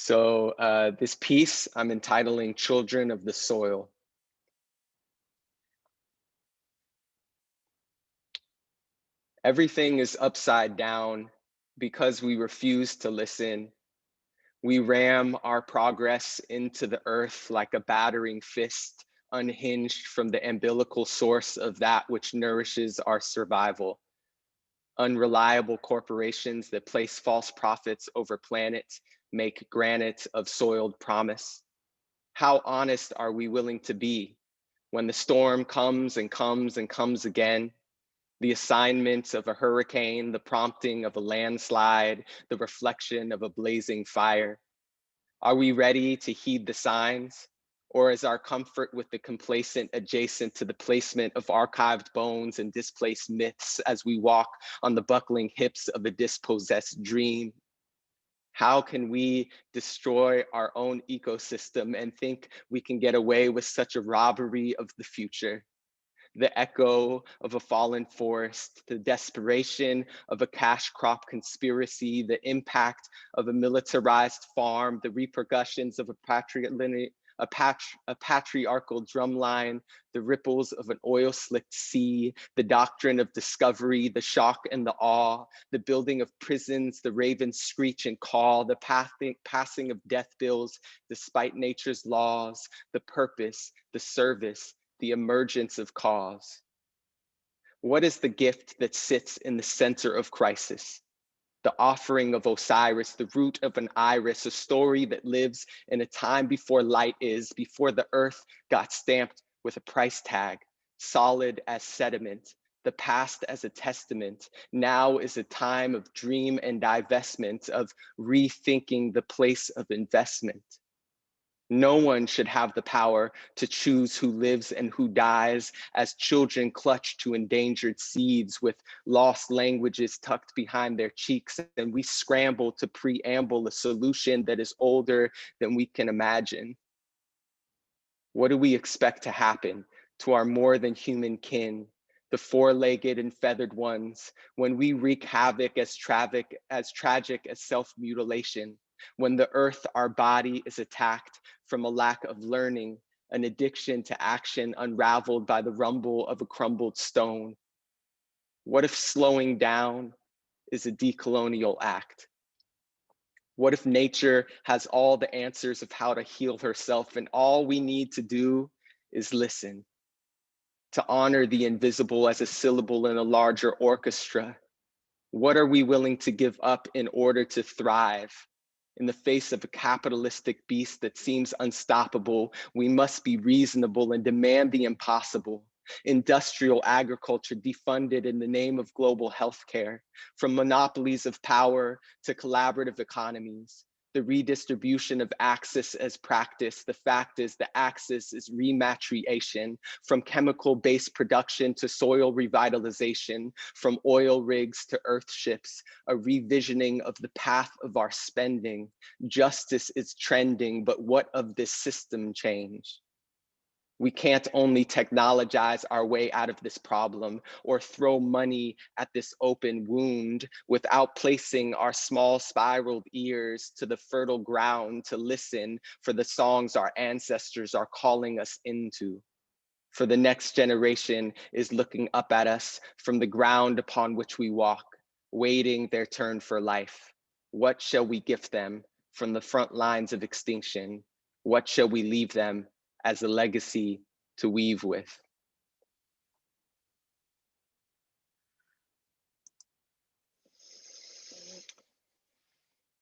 This piece I'm entitling Children of the Soil. Everything is upside down because we refuse to listen. We ram our progress into the earth like a battering fist, unhinged from the umbilical source of that which nourishes our survival. Unreliable corporations that place false profits over planets make granite of soiled promise. How honest are we willing to be when the storm comes and comes and comes again? The assignment of a hurricane, the prompting of a landslide, the reflection of a blazing fire. Are we ready to heed the signs? Or is our comfort with the complacent adjacent to the placement of archived bones and displaced myths as we walk on the buckling hips of a dispossessed dream? How can we destroy our own ecosystem and think we can get away with such a robbery of the future? The echo of a fallen forest, the desperation of a cash crop conspiracy, the impact of a militarized farm, the repercussions of a patriarchal drumline, the ripples of an oil-slicked sea, the doctrine of discovery, the shock and the awe, the building of prisons, the ravens screech and call, the passing of death bills despite nature's laws, the purpose, the service, the emergence of cause. What is the gift that sits in the center of crisis? The offering of Osiris, the root of an iris, a story that lives in a time before light is, before the earth got stamped with a price tag, solid as sediment, the past as a testament. Now is a time of dream and divestment, of rethinking the place of investment. No one should have the power to choose who lives and who dies, as children clutch to endangered seeds with lost languages tucked behind their cheeks, and we scramble to preamble a solution that is older than we can imagine. What do we expect to happen to our more than human kin, the four-legged and feathered ones, when we wreak havoc as tragic as self-mutilation? When the earth, our body, is attacked from a lack of learning, an addiction to action unraveled by the rumble of a crumbled stone? What if slowing down is a decolonial act? What if nature has all the answers of how to heal herself and all we need to do is listen? To honor the invisible as a syllable in a larger orchestra? What are we willing to give up in order to thrive? In the face of a capitalistic beast that seems unstoppable, we must be reasonable and demand the impossible. Industrial agriculture defunded in the name of global healthcare, from monopolies of power to collaborative economies. The redistribution of access as practice. The fact is the axis is rematriation, from chemical-based production to soil revitalization, from oil rigs to earthships, a revisioning of the path of our spending. Justice is trending, but what of this system change? We can't only technologize our way out of this problem or throw money at this open wound without placing our small spiraled ears to the fertile ground to listen for the songs our ancestors are calling us into. For the next generation is looking up at us from the ground upon which we walk, waiting their turn for life. What shall we gift them from the front lines of extinction? What shall we leave them as a legacy to weave with?